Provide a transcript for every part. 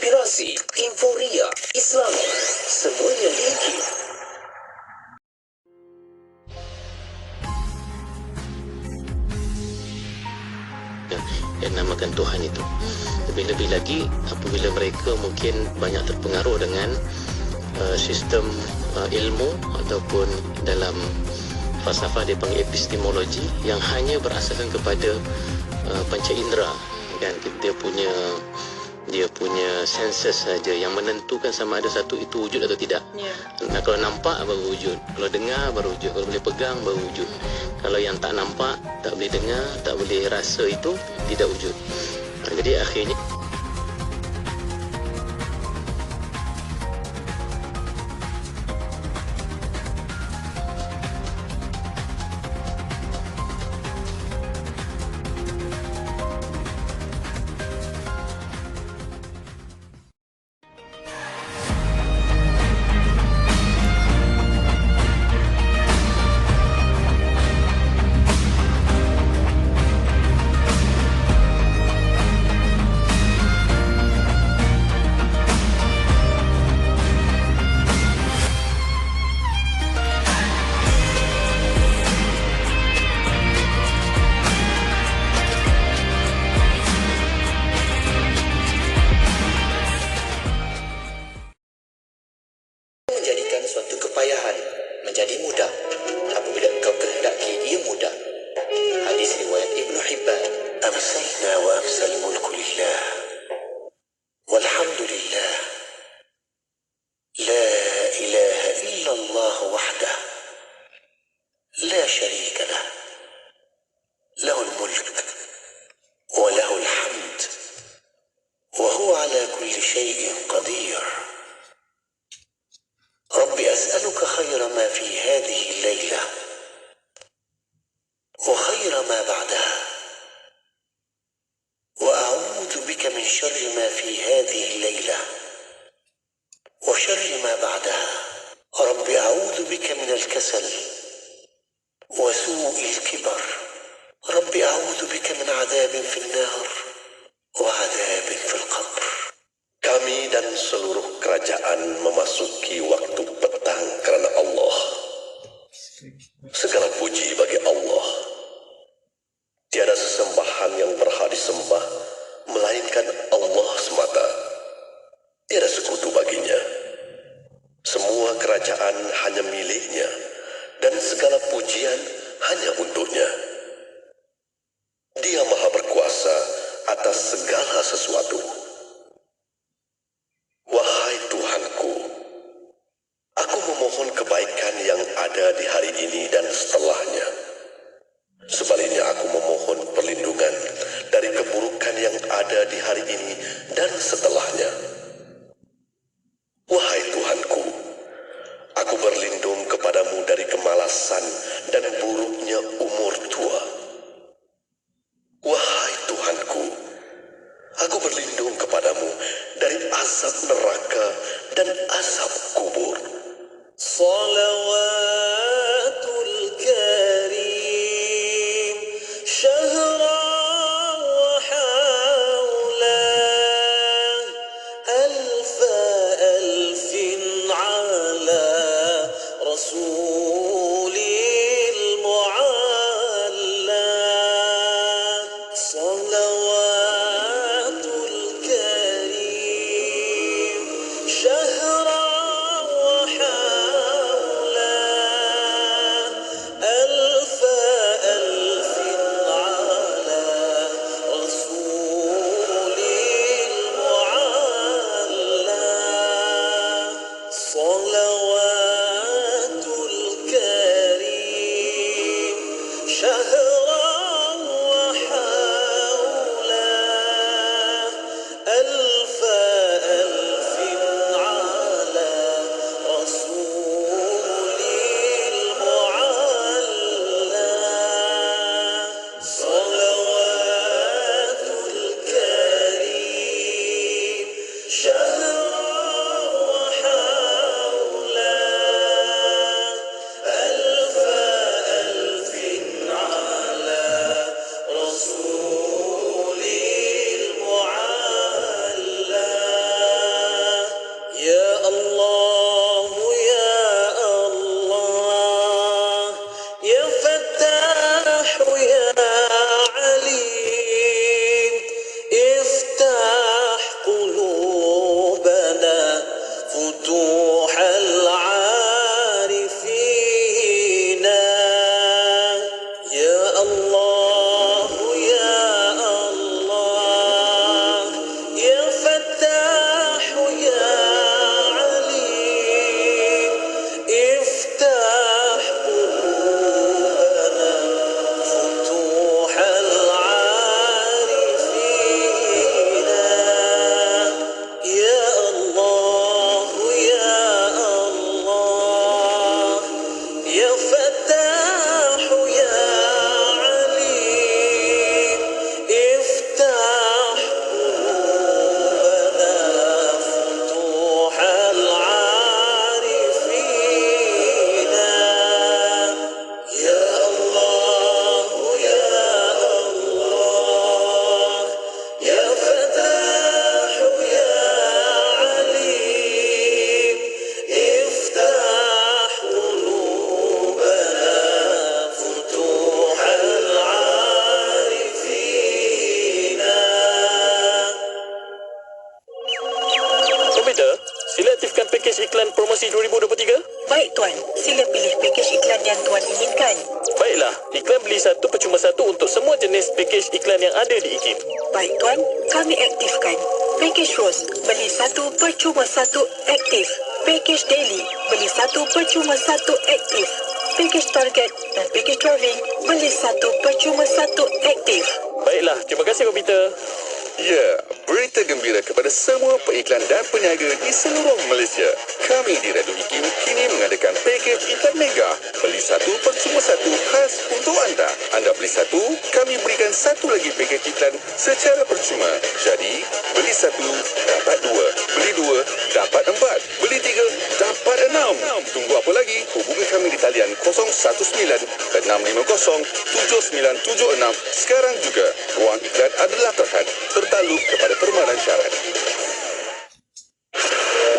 inspirasi, inforia, Islami, semuanya linki. Yang namakan Tuhan itu. Lebih-lebih lagi apabila mereka mungkin banyak terpengaruh dengan sistem ilmu ataupun dalam falsafah dia panggil epistemologi yang hanya berasaskan kepada panca indera, kan, dia punya senses saja yang menentukan sama ada satu itu wujud atau tidak. Nah, kalau nampak baru wujud, kalau dengar baru wujud, kalau boleh pegang baru wujud. Kalau yang tak nampak, tak boleh dengar, tak boleh rasa itu tidak wujud. Jadi akhirnya menjadikan suatu kepayahan menjadi mudah apabila engkau kehendaki ia mudah. Hadis riwayat Ibnu Hibban. Amsayna wa amsal mulku lillah walhamdulillah la ilaha illallah wahdah la syarika lah lahul mulk wa lahul hamd wa huwa ala kulli syai'in qadir. ربي أسألك خير ما في هذه الليلة وخير ما بعدها وأعوذ بك من شر ما في هذه الليلة وشر ما بعدها. ربي أعوذ بك من الكسل وسوء الكبر. ربي أعوذ بك من عذاب في النار وعذاب في القبر. Kami dan seluruh kerajaan memasuki waktu petang kerana Allah. Segala puji bagi Allah. Tiada sesembahan yang berhak disembah melainkan Allah semata. Tiada sekutu baginya. Semua kerajaan hanya miliknya dan segala pujian hanya untuknya. Dia Maha berkuasa atas segala sesuatu. Wahai Tuhanku, aku memohon kebaikan yang ada di hari ini dan setelahnya. Sebaliknya aku memohon perlindungan dari keburukan yang ada di hari ini dan setelahnya. Wahai Tuhanku, aku berlindung kepadamu dari kemalasan dan buruknya umur tua. Wahai Tuhanku, aku berlindung kepadamu dari azab neraka dan azab kubur. Salawatul Karim syahra wa hawla alfa alfin ala rasulil mu'alla. Salawatul Karim شهرا promosि 2023? Baik Tuan, sila pilih pakej iklan yang Tuan inginkan. Baiklah, iklan beli satu percuma satu untuk semua jenis pakej iklan yang ada di IKIM. Baik Tuan, kami aktifkan. Pakej Rose, beli satu percuma satu aktif. Pakej Daily, beli satu percuma satu aktif. Pakej Target dan pakej Travelling, beli satu percuma satu aktif. Baiklah, terima kasih Robita. Ya, berita gembira kepada semua peiklan dan peniaga di seluruh Malaysia. Kami di Radio IKIM kini mengadakan pakej iklan mega. Beli satu percuma satu khas untuk anda. Anda beli satu, kami berikan satu lagi pakej iklan secara percuma. Jadi, beli satu, dapat dua. Beli dua, dapat empat. Beli tiga, dapat enam. Tunggu apa lagi? Hubungi kami di talian 019-650-7976 sekarang juga. Ruang iklan adalah terhad, tertakluk kepada permanen syarat.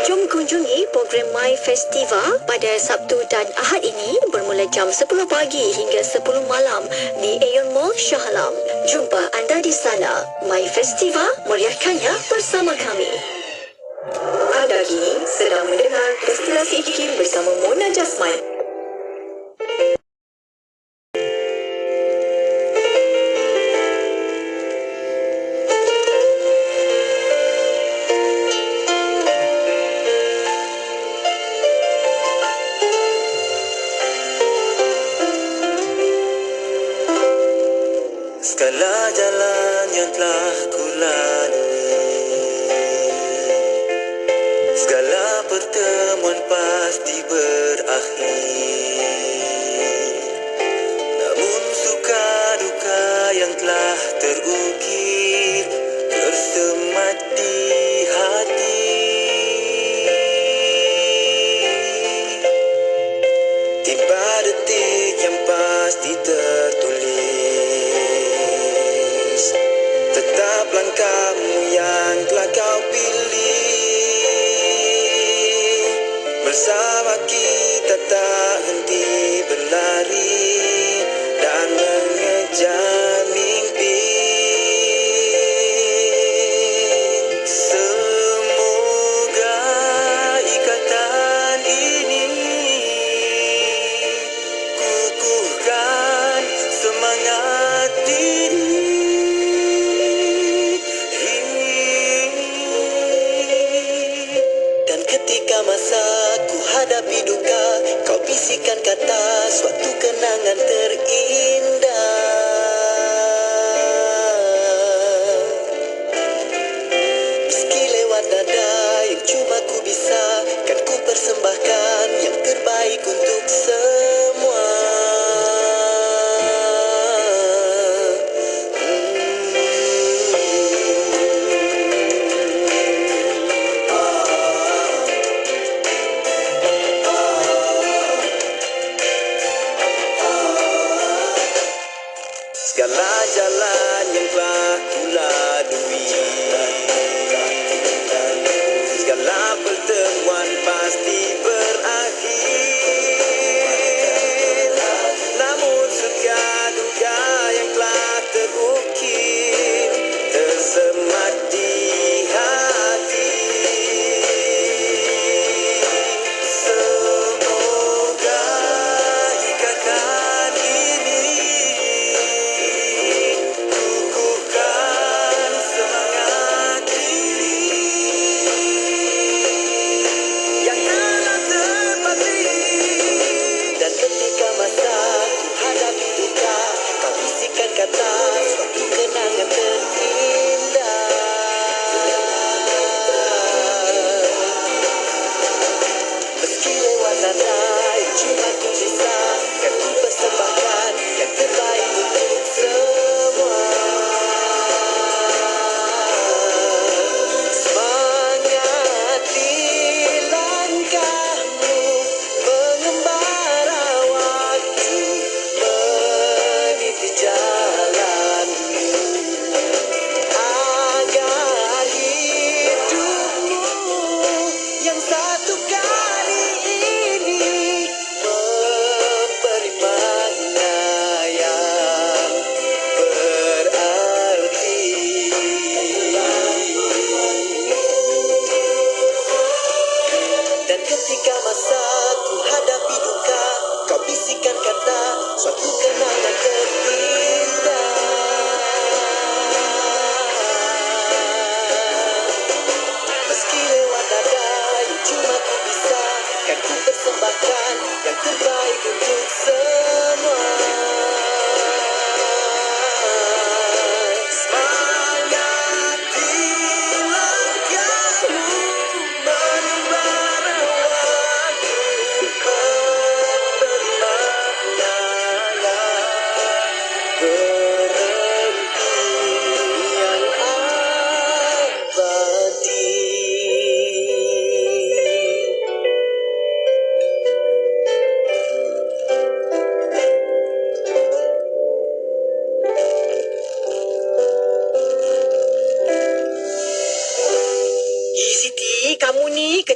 Jom kunjungi program My Festiva pada Sabtu dan Ahad ini bermula jam 10 pagi hingga 10 malam di Aeon Mall Shah Alam. Jumpa anda di sana. My Festiva, meriahkannya bersama kami. Anda kini sedang mendengar Destinasi IKIM bersama Mona Jasman. Segala jalan yang telah ku lalui, segala pertemuan pasti berakhir. Namun suka duka yang telah terukir tersemat di hati. Tiba detik yang pasti tertulis, tetap langkahmu yang telah kau pilih. Bersama kita tak henti berlari dan mengejar mimpi.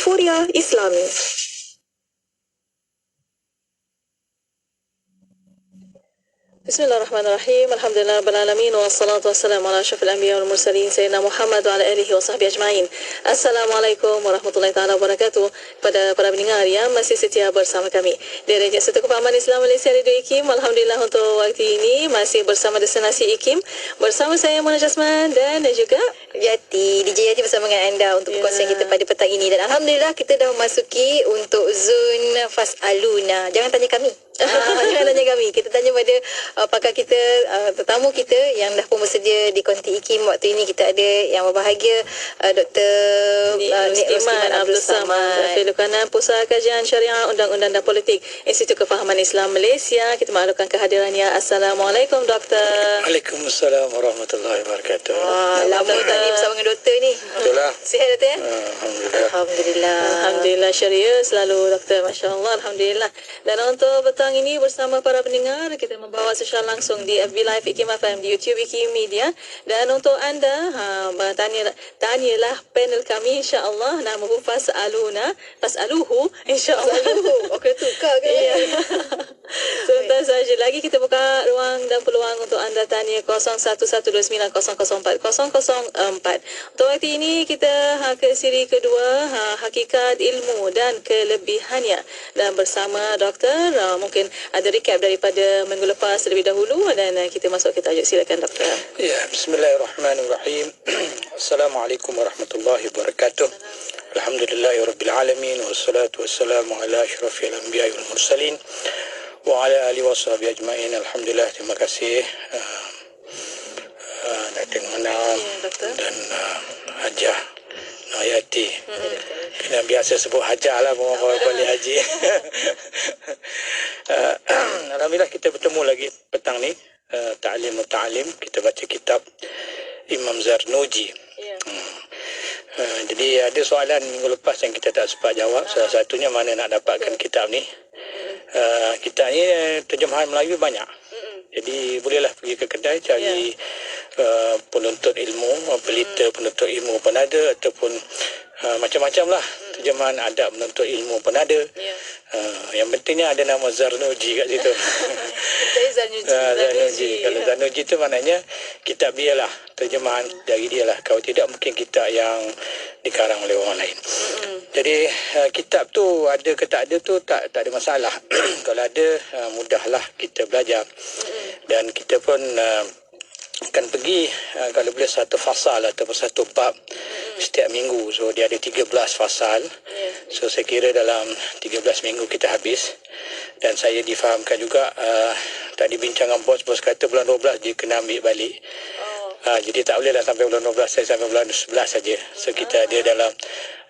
Euforia Islami. Bismillahirrahmanirrahim. Alhamdulillah rabbil alamin wassalatu wassalamu ala asyrafil anbiya wal mursalin sayyidina Muhammad wa ala alihi wa sahbihi ajmain. Assalamualaikum warahmatullahi taala wabarakatuh. Kepada para pendengar yang masih setia bersama kami di Radio Satu Kefahaman Islam Malaysia Radio IKIM. Alhamdulillah untuk waktu ini masih bersama Destinasi IKIM bersama saya Mona Jasman dan juga Yati, DJ Yati bersama dengan anda untuk perkongsian kita pada petang ini. Dan Alhamdulillah kita dah memasuki untuk zon Fas'aluna. Jangan tanya kami. Jangan tanya kami. Kita tanya pada pakar kita, tetamu kita yang dah pun bersedia di konti IKIM waktu ini. Kita ada yang berbahagia Dr. Nik Rosliman Abdul Samad, Ahli Kanan Pusat Kajian Syariah Undang-Undang dan Politik Institut Kefahaman Islam Malaysia. Kita maklumkan kehadirannya. Assalamualaikum Doktor. Waalaikumsalam warahmatullahi wabarakatuh. Lama tadi bersama dengan doktor ni. Betul lah. Sihat doktor ya? Alhamdulillah. Alhamdulillah syariah selalu Doktor. Masya Allah. Alhamdulillah. Dan untuk petang ini bersama para pendengar, kita membawa secara langsung di FB Live IKIM FM, di YouTube IKIM Media. Dan untuk anda, tanyalah panel kami insya-Allah. Namahu Fas'aluhu insya-Allah. Okey, tukar ke? Ya. Sebentar saja lagi kita buka ruang dan peluang untuk anda tanya 0112900404. Untuk waktu ini kita ke siri kedua, hakikat ilmu dan kelebihannya. Dan bersama doktor, mungkin ada recap daripada minggu lepas terlebih dahulu dan kita masuk ke tajuk. Silakan doktor. Ya, bismillahirrahmanirrahim. Assalamualaikum warahmatullahi wabarakatuh. Alhamdulillahirabbil alamin wassalatu wassalamu ala asyrafil anbiya'i wal mursalin wa ala alihi washabihi ajmain. Alhamdulillah, terima kasih Datin Manam dan Hajah Nayati. Kena biasa sebut Hajah lah bawa balik haji. Alhamdulillah kita bertemu lagi petang ni. Ta'lim. Kita baca kitab Imam Zarnuji. Jadi ada soalan minggu lepas yang kita tak sempat jawab. Salah satunya mana nak dapatkan kitab ni. Kitab ni terjemahan Melayu banyak. Jadi bolehlah pergi ke kedai cari penuntut ilmu, pelita penuntut ilmu pun ada, ataupun macam-macam lah terjemahan adab penuntut ilmu pun ada. Yang pentingnya ada nama Zarnuji kat situ. Zarnuji. Kalau Zarnuji tu maknanya kitab dia lah, terjemahan dari dia lah. Kalau tidak mungkin kitab yang dikarang oleh orang lain. Jadi kitab tu ada ke tak ada tu tak ada masalah. Kalau ada mudahlah kita belajar. Dan kita pun akan pergi kalau boleh satu fasal ataupun satu bab setiap minggu. So dia ada 13 fasal. So saya kira dalam 13 minggu kita habis. Dan saya difahamkan juga tadi bincang dengan bos kata bulan 12 dia kena ambil balik. Jadi tak bolehlah sampai bulan 12, saya sampai bulan 11 saja. So kita ada dalam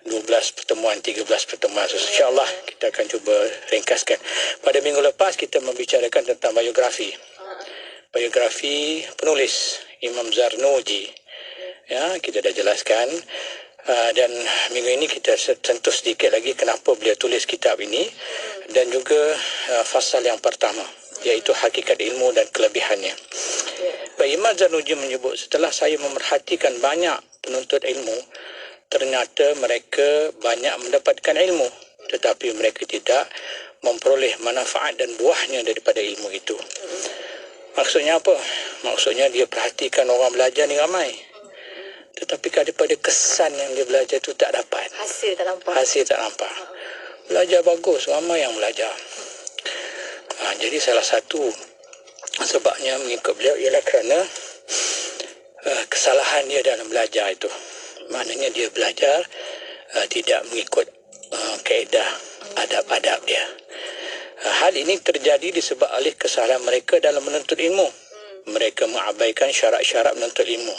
12 pertemuan, 13 pertemuan. So insyaAllah kita akan cuba ringkaskan. Pada minggu lepas kita membicarakan tentang biografi penulis Imam Zarnuji. Ya, kita dah jelaskan. Dan minggu ini kita sentuh sedikit lagi kenapa beliau tulis kitab ini. Dan juga fasal yang pertama, iaitu hakikat ilmu dan kelebihannya. Imam Zarnuji menyebut, setelah saya memerhatikan banyak penuntut ilmu, ternyata mereka banyak mendapatkan ilmu, tetapi mereka tidak memperoleh manfaat dan buahnya daripada ilmu itu. Maksudnya apa? Maksudnya dia perhatikan orang belajar ni ramai, tetapi daripada kesan yang dia belajar tu tak dapat. Hasil tak nampak. Belajar bagus, ramai yang belajar. Jadi salah satu sebabnya mengikut beliau ialah kerana kesalahan dia dalam belajar itu. Maknanya dia belajar tidak mengikut kaedah adab-adab dia. Hal ini terjadi disebab oleh kesalahan mereka dalam menuntut ilmu. Mereka mengabaikan syarat-syarat menuntut ilmu.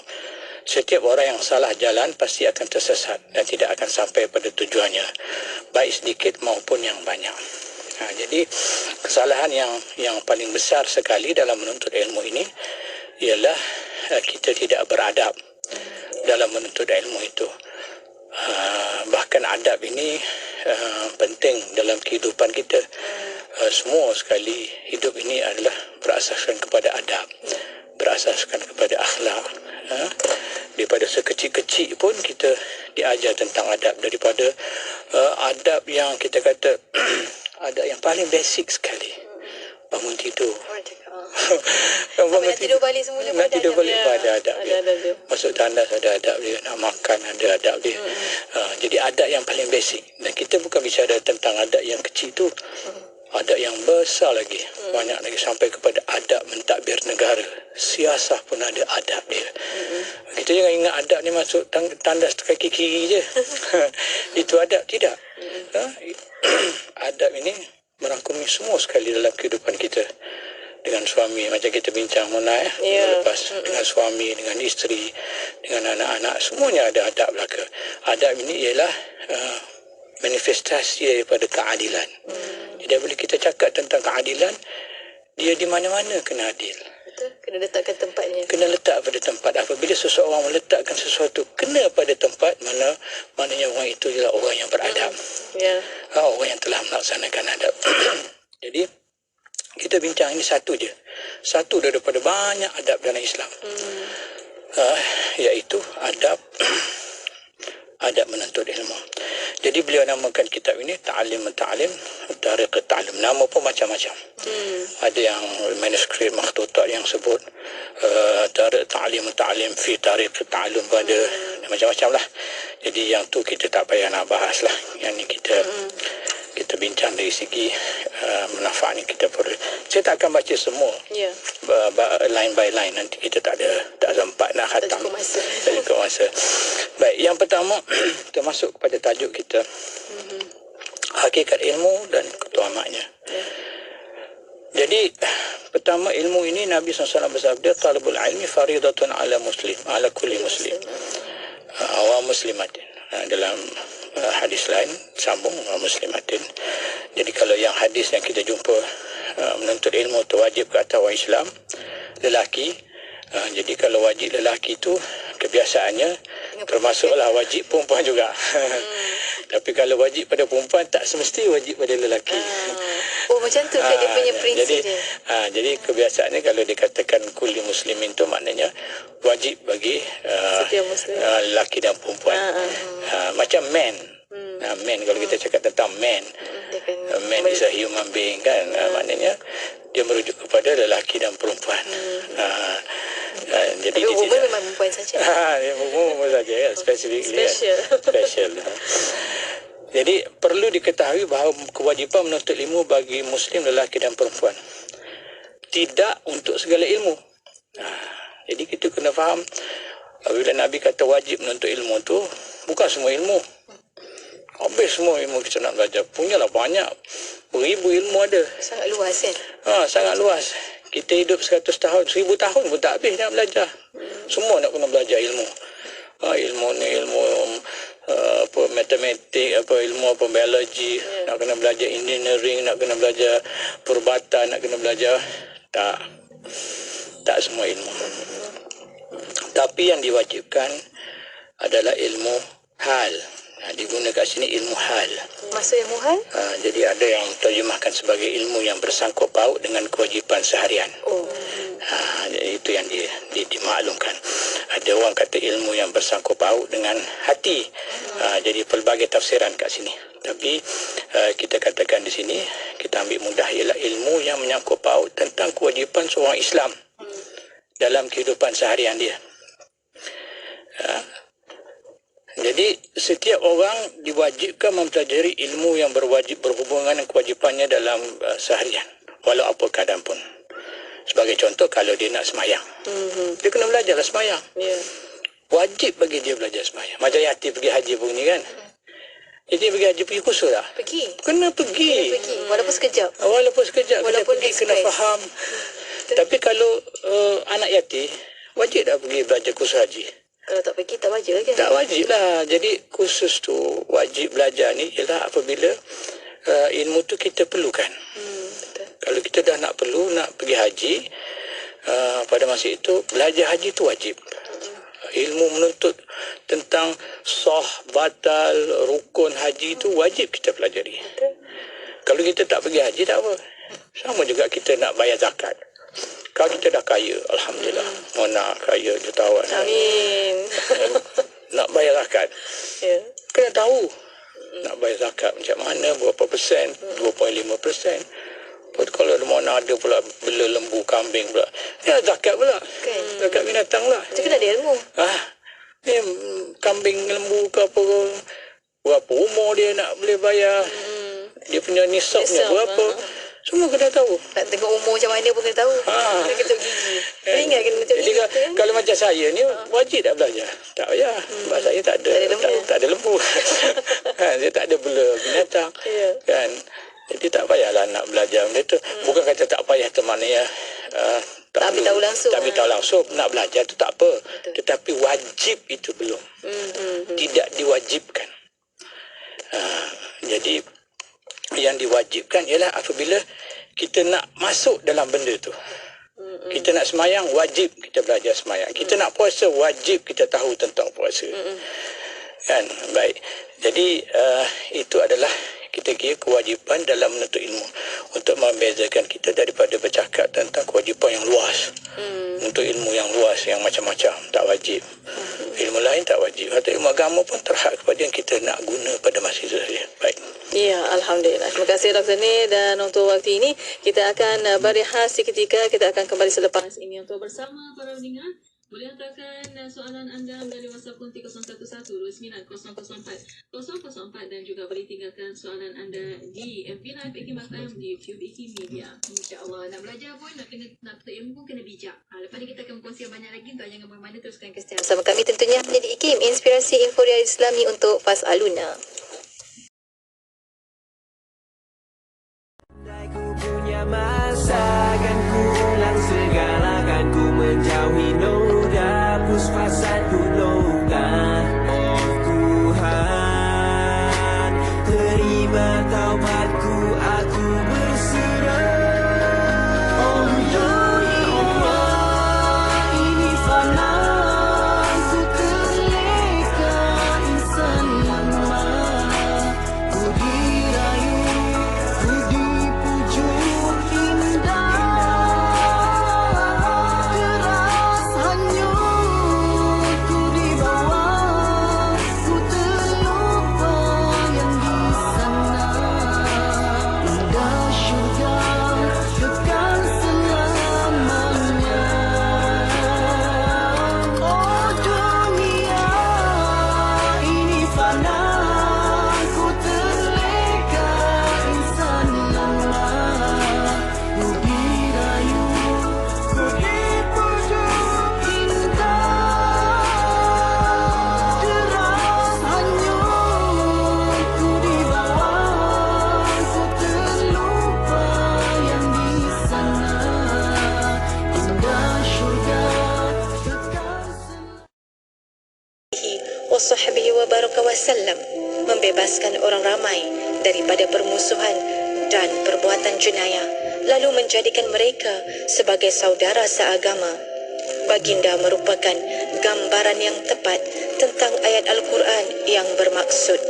Setiap orang yang salah jalan pasti akan tersesat dan tidak akan sampai pada tujuannya, baik sedikit maupun yang banyak. Jadi kesalahan yang paling besar sekali dalam menuntut ilmu ini ialah kita tidak beradab dalam menuntut ilmu itu. Bahkan adab ini penting dalam kehidupan kita. Semua sekali hidup ini adalah berasaskan kepada adab, berasaskan kepada akhlak. Daripada sekecil-kecil pun kita diajar tentang adab, daripada adab yang kita kata adab yang paling basic sekali. Bangun tidur. Nak tidur balik semula pun nak ada tidur adab balik dia. pun ada adab dia. Ada adab dia. Masuk tandas ada adab dia, nak makan ada adab dia. Jadi adab yang paling basic. Dan kita bukan bicara tentang adab yang kecil tu. Adab yang besar lagi. Banyak lagi sampai kepada adab mentadbir negara. Siasah pun ada adab dia. Kita jangan ingat adab ni masuk tandas kaki kiri je. Itu adab, tidak. Adab ini merangkumi semua sekali dalam kehidupan kita. Dengan suami, macam kita bincang Mona lepas, dengan suami, dengan isteri, dengan anak-anak, semuanya ada adab belaka. Adab ini ialah manifestasi daripada keadilan. Jadi bila kita cakap tentang keadilan, dia di mana-mana kena adil. Betul, kena letakkan tempatnya. Kena letak pada tempat. Apabila seseorang meletakkan sesuatu kena pada tempat, maknanya orang itu ialah orang yang beradab. Orang yang telah melaksanakan adab. Jadi kita bincang ini satu je. Satu daripada banyak adab dalam Islam. Iaitu adab adab menuntut ilmu. Jadi beliau namakan kitab ini Ta'alim Ta'alim, Tariq Ta'alim. Nama pun macam-macam. Ada yang manuskrip makhtutat yang sebut Tariq Ta'alim Ta'alim fi Tariq Ta'alim, ada macam-macam lah. Jadi yang tu kita tak payah nak bahas lah. Yang ni kita bincang dari segi manfaat ni kita perlu. Saya tak akan baca semua line by line, nanti kita tak sempat nak khatam. Tak cukup masa. Baik, yang pertama kita masuk kepada tajuk kita, hakikat ilmu dan keutamaannya. Jadi pertama, ilmu ini Nabi SAW bersabda, talabul ilmi faridatun ala muslim, ala kulli muslim wa muslimatin. Dalam hadis lain sambung muslimatin. Jadi kalau yang hadis yang kita jumpa menuntut ilmu itu wajib ke atas orang Islam lelaki. Jadi kalau wajib lelaki itu kebiasaannya termasuklah wajib perempuan juga. Tapi kalau wajib pada perempuan tak semesti wajib pada lelaki. Macam tu dia punya prinsip jadi, dia. Jadi kebiasaannya kalau dikatakan kulli muslimin itu maknanya wajib bagi lelaki dan perempuan. Macam man. Man, kalau kita cakap tentang man, man is a human being kan, maknanya dia merujuk kepada lelaki dan perempuan. Jadi tapi perempuan memang perempuan saja. Perempuan saja ya, special. Jadi perlu diketahui bahawa kewajipan menuntut ilmu bagi muslim lelaki dan perempuan, tidak untuk segala ilmu. Jadi kita kena faham, apabila Nabi kata wajib menuntut ilmu tu bukan semua ilmu. Habis semua ilmu kita nak belajar, punyalah banyak, beribu ilmu ada. Sangat luas kan? Sangat luas. Kita hidup 100 tahun, 1000 tahun pun tak habis nak belajar. Semua nak kena belajar ilmu. Ilmu ni ilmu matematik, ilmu biologi, nak kena belajar engineering, nak kena belajar perubatan, nak kena belajar tak semua ilmu. Tapi yang diwajibkan adalah ilmu hal. Digunakan kat sini ilmu hal. Maksud ilmu hal? Jadi ada yang terjemahkan sebagai ilmu yang bersangkut paut dengan kewajipan seharian. Jadi itu yang dimaklumkan. Ada orang kata ilmu yang bersangkut paut dengan hati. Jadi pelbagai tafsiran kat sini. Tapi kita katakan di sini, kita ambil mudah, ialah ilmu yang menyangkut paut tentang kewajipan seorang Islam dalam kehidupan seharian dia. Jadi setiap orang diwajibkan mempelajari ilmu yang berhubungan dengan kewajipannya dalam seharian, walau apa keadaan pun. Sebagai contoh, kalau dia nak semayang, dia kena belajarlah semayang. Wajib bagi dia belajar semayang. Macam Yati pergi haji pun ni kan. Jadi pergi haji, pergi khusus lah. Kena pergi. Walaupun sekejap. Walaupun dia kena faham. Tapi kalau anak Yati, wajib dah pergi belajar khusus haji. Kalau tak pergi tak wajib kan? Tak wajib lah. Jadi khusus tu wajib belajar ni ialah apabila ilmu tu kita perlukan. Betul. Kalau kita dah nak pergi haji, pada masa itu belajar haji tu wajib. Ilmu menuntut tentang sah, batal, rukun haji tu wajib kita pelajari. Kalau kita tak pergi haji tak apa. Sama juga kita nak bayar zakat. Kalau kita dah kaya, alhamdulillah, Mona kaya jutawan. Amin. Nak bayar zakat, kena tahu Nak bayar zakat macam mana, berapa persen, 2.5%. Kalau mana ada pula bela lembu, kambing pula. Ya, zakat pula. Zakat binatang pula. Itu kena ada ilmu. Ni kambing, lembu ke apa, berapa umur dia nak boleh bayar. Dia punya nisabnya berapa. Semua kena tahu. Nak tengok umur macam mana pun kena tahu. Kena ketuk gigi. Ingat kena ketuk Jadi gigi. kalau macam saya ni wajib tak belajar. Tak payah. Sebab saya tak ada lembu. Kan, saya tak ada bela binatang. Kan. Jadi tak payahlah nak belajar benda tu. Bukan kata tak payah tu maknanya tak ambil tahu langsung. Tak ambil tahu langsung. Nak belajar tu tak apa. Tetapi wajib itu belum. Tidak diwajibkan. Jadi yang diwajibkan ialah apabila kita nak masuk dalam benda tu. Kita nak semayang, wajib kita belajar semayang. Kita nak puasa, wajib kita tahu tentang puasa. Kan? Baik. Jadi itu adalah kita kira kewajipan dalam menuntut ilmu, untuk membezakan kita daripada bercakap tentang kewajipan yang luas. Untuk ilmu yang luas, yang macam-macam, tak wajib. Ilmu lain tak wajib. Atau ilmu agama pun terhad kepada yang kita nak guna pada masa itu saja. Baik. Ya, Alhamdulillah. Terima kasih Dr. Ni, dan untuk waktu ini kita akan berehat seketika. Kita akan kembali selepas ini untuk bersama para pendengar. Boleh hantarkan soalan anda melalui WhatsApp konti 01129004 dan juga boleh tinggalkan soalan anda di FB Live IKIM FM, di YouTube IKIM Media. InsyaAllah nak belajar pun, nak tutup ilmu pun kena bijak. Lepas ni kita akan berkongsi banyak lagi. Untuk jangan bermana, teruskan kesetiaan bersama kami tentunya hanya di IKIM, Inspirasi Inforia Islami untuk Fas Aluna. Ku punya masa, kan ku ulang segala, kan ku menjauhi noda, puspasan ku noda. Oh Tuhan, terima taubatku, aku berserah. Oh dunia, ini fana, ku terleka insan lemah. Ku dirayu, ku dipujuk indah, keras hanyut ku dibawa, ku terlupa yang di sana. Indah syurga kekal selamanya. Oh dunia, ini fana, ku terleka insan lemah. Ku dirayu, ku dipujuk indah, deras hanyut ku dibawa, ku terlupa yang di sana. Indah syurga kekal wasahbihi wa baraka wasallam, membebaskan orang ramai daripada permusuhan dan perbuatan jenayah, lalu menjadikan mereka sebagai saudara seagama. Baginda merupakan gambaran yang tepat tentang ayat Al-Quran yang bermaksud,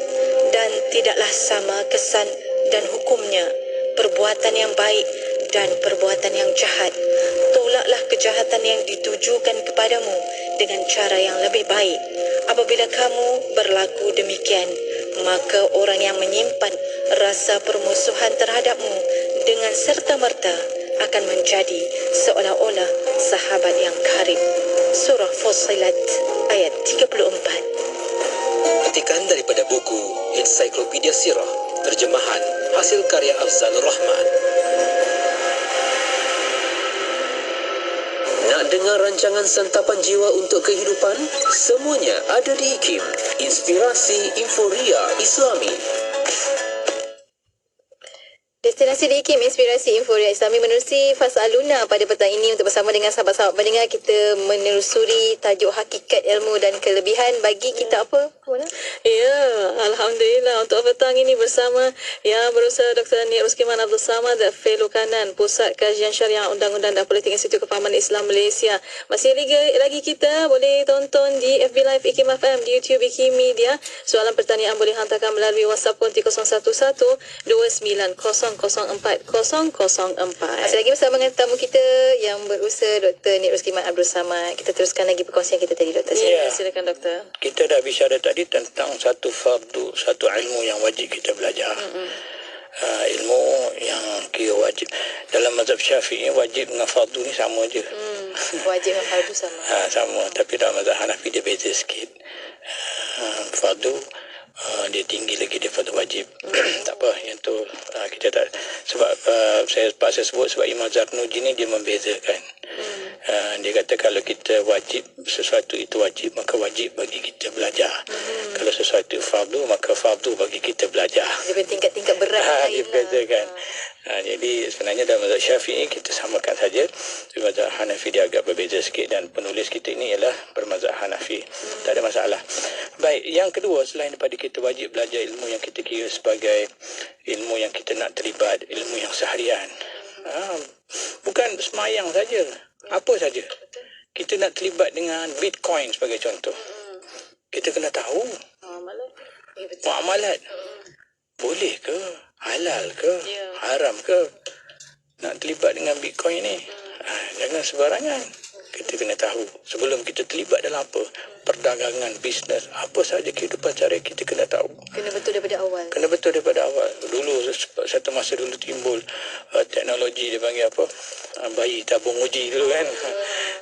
dan tidaklah sama kesan dan hukumnya perbuatan yang baik dan perbuatan yang jahat. Tolaklah kejahatan yang ditujukan kepadamu dengan cara yang lebih baik. Apabila kamu berlaku demikian, maka orang yang menyimpan rasa permusuhan terhadapmu dengan serta-merta akan menjadi seolah-olah sahabat yang karib. Surah Fussilat ayat 34. Petikan daripada buku Ensiklopedia Sirah, terjemahan hasil karya Afzalur Rahman. Nak dengar rancangan santapan jiwa untuk kehidupan? Semuanya ada di IKIM, Inspirasi Inforia Islami. Destinasi di IKIM, Inspirasi Inforia Islami menerusi Fas Aluna pada petang ini untuk bersama dengan sahabat-sahabat pendengar. Kita menelusuri tajuk hakikat ilmu dan kelebihan bagi kita apa? Mana? Ya, Alhamdulillah untuk petang ini bersama yang berusaha Dr. Nik Ruskiman Abdul Samad, Fellow Kanan Pusat Kajian Syariah Undang-Undang dan Politik Institut Kefahaman Islam Malaysia. Masih lagi kita boleh tonton di FB Live IKIM FM, di YouTube IKIM Media. Soalan pertanyaan boleh hantarkan melalui WhatsApp konti 011 2901 Masih lagi bersama dengan tetamu kita yang berusaha, Dr. Nik Rusliman Abdul Samad. Kita teruskan lagi perkongsian kita tadi, Doktor. Silakan, Doktor. Kita dah bicara tadi tentang satu fardu, satu ilmu yang wajib kita belajar. Ilmu yang kira wajib. Dalam mazhab Syafi'i, wajib dengan fardu ni sama je. Wajib dengan fardu sama. Sama, tapi dalam mazhab Hanafi dia beza sikit. Fardu dia tinggi lagi daripada wajib. Tak apa, yang tu kita tak, sebab saya paksa sebut sebab Imam Zarnuji ni dia membezakan. Dia kata kalau kita wajib, sesuatu itu wajib, maka wajib bagi kita belajar. Kalau sesuatu fardu, maka fardu bagi kita belajar. Dia tingkat-tingkat berat lain dia bezakan. Jadi sebenarnya dalam mazhab Syafi'i kita samakan saja. Di mazhab Hanafi dia agak berbeza sikit, dan penulis kita ini ialah bermazhab Hanafi. Tak ada masalah. Baik, yang kedua, selain daripada kita wajib belajar ilmu yang kita kira sebagai ilmu yang kita nak terlibat, ilmu yang seharian. Bukan semayang saja, apa saja. Kita nak terlibat dengan Bitcoin sebagai contoh. Kita kena tahu muamalat. Boleh ke? Halal ke? Haram ke? Nak terlibat dengan Bitcoin ni? Jangan sebarangan. Kita kena tahu sebelum kita terlibat dalam apa, perdagangan, bisnes, apa sahaja kehidupan cara kita kena tahu. Kena betul daripada awal. Kena betul daripada awal. Dulu satu masa dulu timbul teknologi dia panggil apa? Bayi tabung uji dulu kan.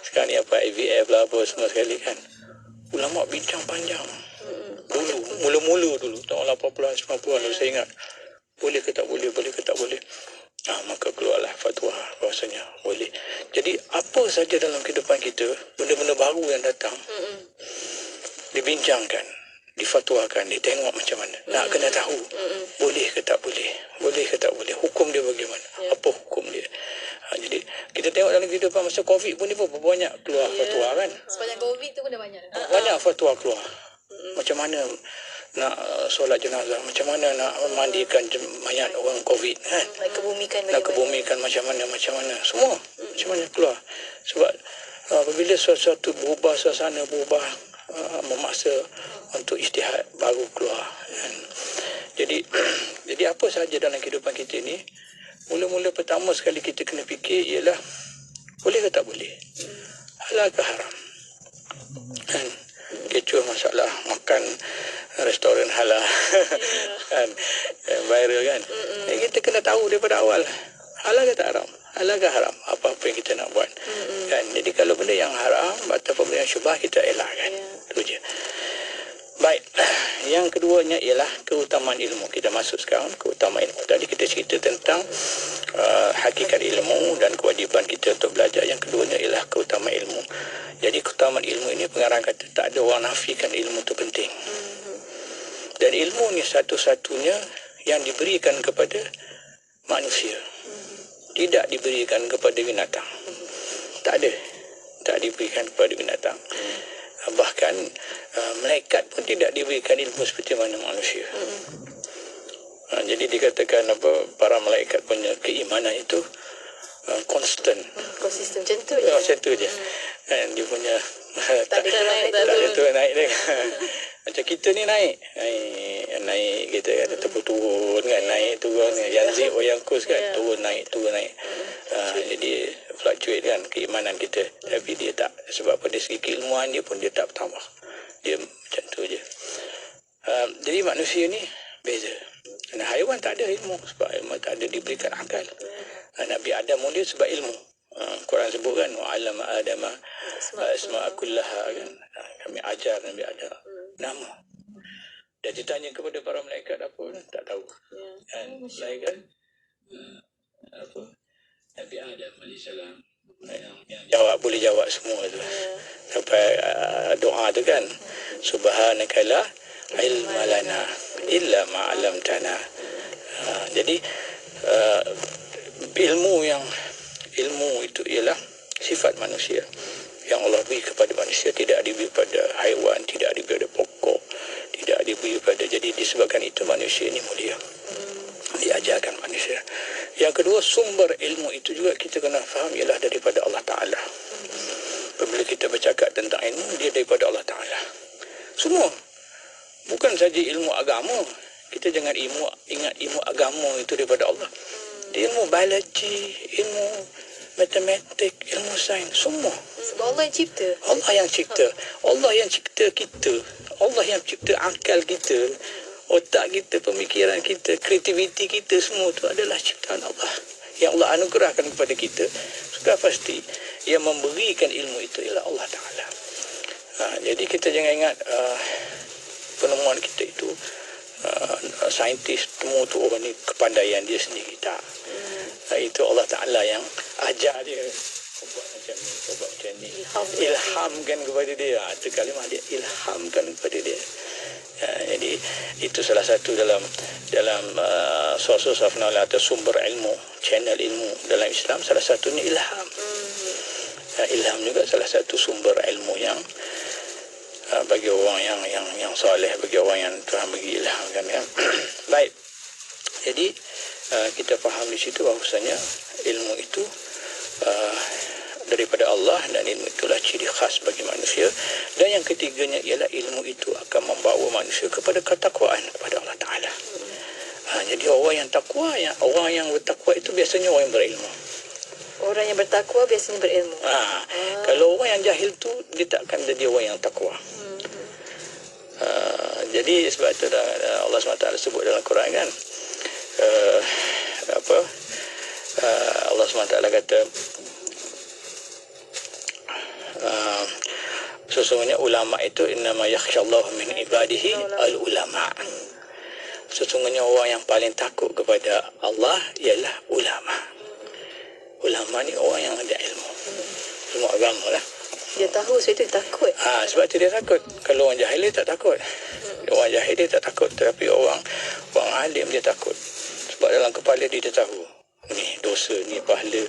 Sekarang ni apa, IVF lah apa semua sekali kan. Ulama bincang panjang. Dulu, mula-mula dulu tahun 80-an 90-an saya ingat. Boleh ke tak boleh, boleh ke tak boleh. Maka keluarlah fatwa bahasanya boleh. Jadi apa saja dalam kehidupan kita, benda-benda baru yang datang, dibincangkan, difatwakan, ditengok macam mana. Nak kena tahu, boleh ke tak boleh, boleh ke tak boleh, hukum dia bagaimana, apa hukum dia. Jadi kita tengok dalam kehidupan masa COVID pun ni pun banyak keluar fatwa kan. Sepanjang COVID tu pun dah banyak. Banyak fatwa keluar. Macam mana nak solat jenazah, macam mana nak mandikan mayat orang COVID kan. Nak kebumikan macam mana, semua macam mana keluar. Sebab apabila sesuatu berubah, suasana berubah, memaksa untuk ijtihad baru keluar kan. Jadi apa sahaja dalam kehidupan kita ni, mula-mula pertama sekali kita kena fikir ialah boleh ke tak boleh, halal ke haram kan. Kecuali masalah makan restoran halal kan, viral kan. Kita kena tahu daripada awal, halal ke tak haram, halal ke haram, apa-apa yang kita nak buat kan. Jadi kalau benda yang haram ataupun benda yang syubhah, kita elakkan. Itu je. Baik, yang keduanya ialah keutamaan ilmu. Kita masuk sekarang keutamaan ilmu. Tadi kita cerita tentang hakikat ilmu dan kewajiban kita untuk belajar. Yang keduanya ialah keutamaan ilmu. Jadi keutamaan ilmu ini pengarang kata tak ada orang nafikan ilmu itu penting. Dan ilmu ni satu-satunya yang diberikan kepada manusia. Tidak diberikan kepada binatang. Tak ada. Tak diberikan kepada binatang. Bahkan malaikat pun tidak diberikan ilmu seperti mana manusia. Jadi dikatakan para malaikat punya keimanan itu konsisten macam tu je. Macam tu je. Dia punya tak ada naik dia. Macam kita ni naik kita kan, ataupun turun kan, naik turun, yanzib wa yankus kan, turun naik. Jadi fluctuate kan keimanan kita, tapi dia tak, sebab pada segi keilmuan dia pun dia tak bertambah, dia macam tu je. Jadi manusia ni beza. Dan haiwan tak ada ilmu, sebab ilmu tak ada diberikan akal. Nabi Adam pun dia sebab ilmu. Quran sebut kan, wa 'allama adama asma'a kullaha kan. Kami ajar Nabi Adam nama. Dan ditanya kepada para malaikat apa, tak tahu. Kan malaikat apa, Nabi Adam alaihissalam yang jawab, boleh jawab semua tu. Sampai doa tu kan, subhanaka la ilma lana illa ma 'allamtana. Jadi ilmu itu ialah sifat manusia yang Allah beri kepada manusia, tidak diberi pada haiwan, tidak diberi pada pokok, tidak diberi pada. Jadi disebabkan itu manusia ini mulia, diajarkan manusia. Yang kedua, sumber ilmu itu juga kita kena faham ialah daripada Allah Ta'ala. Apabila kita bercakap tentang ilmu, dia daripada Allah Ta'ala semua, bukan saja ilmu agama. Kita jangan ingat ilmu agama itu daripada Allah. Di ilmu biologi, ilmu matematik, ilmu sains, semua. Sebab Allah yang cipta. Allah yang cipta. Allah yang cipta kita. Allah yang cipta akal kita, otak kita, pemikiran kita, kreativiti kita, semua itu adalah ciptaan Allah yang Allah anugerahkan kepada kita. Sudah pasti yang memberikan ilmu itu ialah Allah Ta'ala. Jadi kita jangan ingat penemuan kita itu saintis temu tu orang ni kepandaian dia sendiri, tak. Itu Allah Ta'ala yang ajar dia, buat macam ni, buat macam ni, ilhamkan kepada dia. Itu kalimah dia, ilhamkan kepada dia. Jadi itu salah satu dalam sources of knowledge atau sumber ilmu, channel ilmu dalam Islam, salah satunya ilham. Ilham juga salah satu sumber ilmu yang bagi orang yang soleh, bagi orang yang Tuhan bagi ilham, kan, ya. Baik. Jadi kita faham di situ bahawasanya ilmu itu daripada Allah, dan ilmu itulah ciri khas bagi manusia. Dan yang ketiganya ialah ilmu itu akan membawa manusia kepada ketakwaan kepada Allah Ta'ala. Jadi orang yang takwa, orang yang bertakwa itu biasanya orang yang berilmu. Orang yang bertakwa biasanya berilmu. Kalau orang yang jahil tu, dia takkan jadi orang yang takwa. Jadi sebab itu Allah SWT sebut dalam Quran, kan, Allah SWT kata, sesungguhnya ulama itu innama yakhshallahu min ibadihi al-ulama. Sesungguhnya orang yang paling takut kepada Allah ialah ulama. Ulama ni orang yang ada ilmu agama lah. Dia tahu, sebab itu dia takut. Sebab itu dia takut. Kalau orang jahil dia tak takut. Orang jahil dia tak takut, tetapi orang alim dia takut. Sebab dalam kepala dia tahu, ni dosa, ni pahala,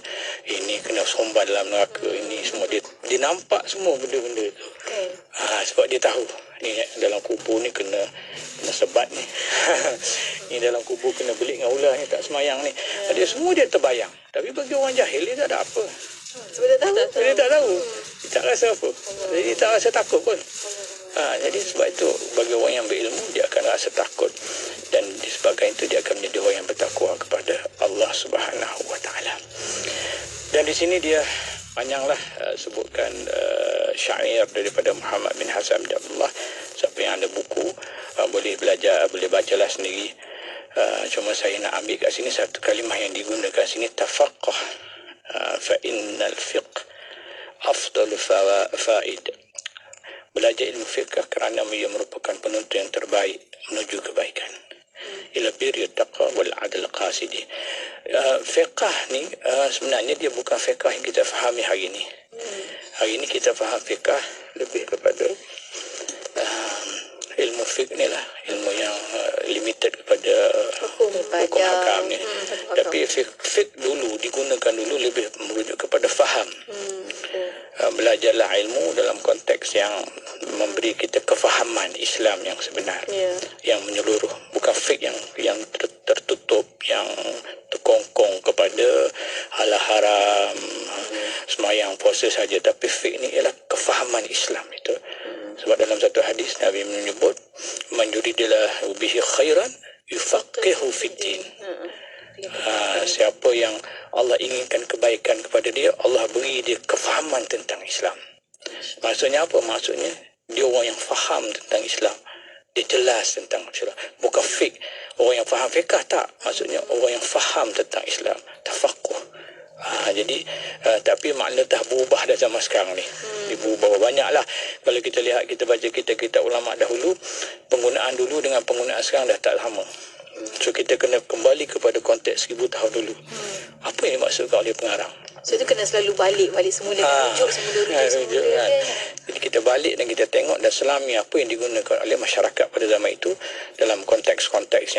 ini kena somban dalam neraka, ini semua dia nampak semua benda-benda tu. Sebab dia tahu ni dalam kubur ni kena sebat ni. Ni dalam kubur kena belik dengan ular ni, tak semayang ni. Dia semua dia terbayang. Tapi bagi orang jahil dia tak ada apa. Sebab dia tahu. Dia tak tahu. Dia tak rasa apa. Jadi dia tak rasa takut pun. Jadi sebab itu bagi orang yang berilmu, dia akan rasa takut, dan disebabkan itu dia akan menjadi orang yang bertakwa kepada Allah Subhanahu Wa Taala. Dan di sini dia panjanglah sebutkan syair daripada Muhammad bin Hasan bin Abdullah. Siapa yang ada buku boleh belajar, boleh bacalah sendiri. Cuma saya nak ambil kat sini satu kalimah yang digunakan sini, tafaqqah fa innal fiqh afdalu faid. Belajar ilmu fiqh kerana ia merupakan penuntut yang terbaik menuju kebaikan. Ila birri taqwa wal adl qasidi. Fiqh ni sebenarnya dia bukan fiqh yang kita fahami hari ini. Hari ini kita faham fiqh lebih kepada ilmu fiqh ni lah, ilmu yang limited kepada hukum hakam ni. Tapi fiqh dulu digunakan dulu lebih merujuk kepada faham. Belajarlah ilmu dalam konteks yang memberi kita kefahaman Islam yang sebenar, yang menyeluruh, bukan fiqh yang tertutup, yang terkongkong kepada halal haram, semayang puasa saja. Tapi fiqh ni ialah kefahaman Islam itu. Sebab dalam satu hadis Nabi menyebut, man yuridillahu bihi khairan yufaqihu fiddin. Siapa yang Allah inginkan kebaikan kepada dia, Allah beri dia kefahaman tentang Islam. Maksudnya apa? Maksudnya dia orang yang faham tentang Islam, dia jelas tentang Islam, bukan fiqh. Orang yang faham fiqh tak, maksudnya orang yang faham tentang Islam, tafaqquh. Jadi tapi makna dah berubah dah zaman sekarang ni. Dia berubah banyaklah. Kalau kita lihat, kita baca kitab-kitab ulama dahulu, penggunaan dulu dengan penggunaan sekarang dah tak sama. So kita kena kembali kepada konteks 1000 tahun dulu. Apa yang dimaksudkan oleh pengarang? So itu kena selalu balik semula, rujuk semula. Jadi kita balik dan kita tengok dan selami apa yang digunakan oleh masyarakat pada zaman itu dalam konteks-konteks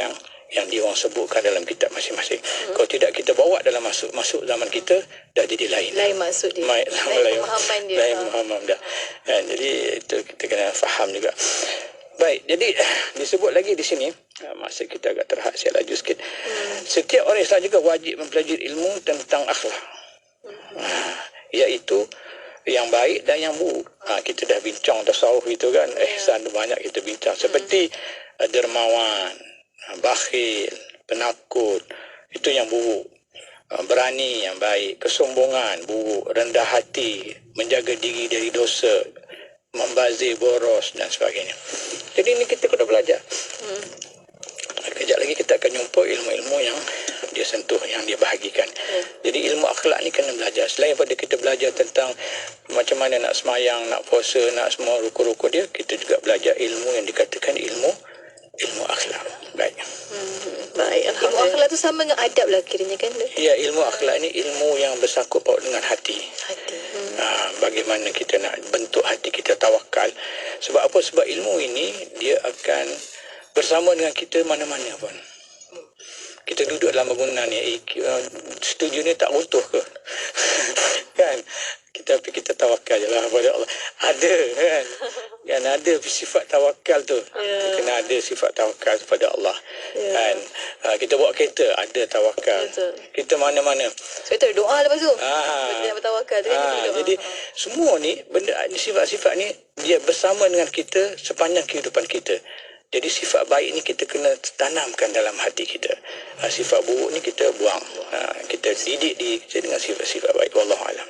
yang diorang sebutkan dalam kitab masing-masing. Kalau tidak kita bawa dalam masuk zaman kita, dah jadi lain. Lain maksud dia. Lain pemahaman dia. Lain pemahaman dah. Jadi itu kita kena faham juga. Baik, jadi disebut lagi di sini, maksud kita agak terhad, saya laju sikit. Setiap orang Islam juga wajib mempelajari ilmu tentang akhlak. Iaitu yang baik dan yang buruk. Kita dah bincang tasawuf itu, kan, ihsan banyak kita bincang. Seperti dermawan, bakhil, penakut, itu yang buruk. berani yang baik, kesombongan buruk, rendah hati, menjaga diri dari dosa, membazir, boros dan sebagainya. Jadi ini kita kena belajar. Kejap lagi kita akan jumpa ilmu-ilmu yang dia sentuh, yang dia bahagikan. Jadi ilmu akhlak ni kena belajar. Selain daripada kita belajar tentang macam mana nak semayang, nak puasa, nak semua ruku-ruku dia, kita juga belajar ilmu yang dikatakan ilmu akhlak. Baik. Baik, Ilmu akhlak tu sama dengan adab lah kiranya kan? Ya, ilmu akhlak ni ilmu yang bersangkut paut dengan hati. Bagaimana kita nak bentuk hati kita tawakal. Sebab apa? Sebab ilmu ini dia akan bersama dengan kita mana-mana pun. Kita duduk dalam bangunan ni, studio ni tak runtuh ke? Kan? Tapi kita tawakal je lah kepada Allah. Ada kan? Kan ada sifat tawakal tu. Kena ada sifat tawakal kepada Allah. Kan? Kita bawa kereta, ada tawakal. Kita mana-mana. So itu doa lepas tu. Kita bertawakal. Jadi semua ni, benda sifat-sifat ni dia bersama dengan kita sepanjang kehidupan kita. Jadi sifat baik ni kita kena tanamkan dalam hati kita. Sifat buruk ni kita buang. Kita didik diri kita dengan sifat-sifat baik. Wallahualam.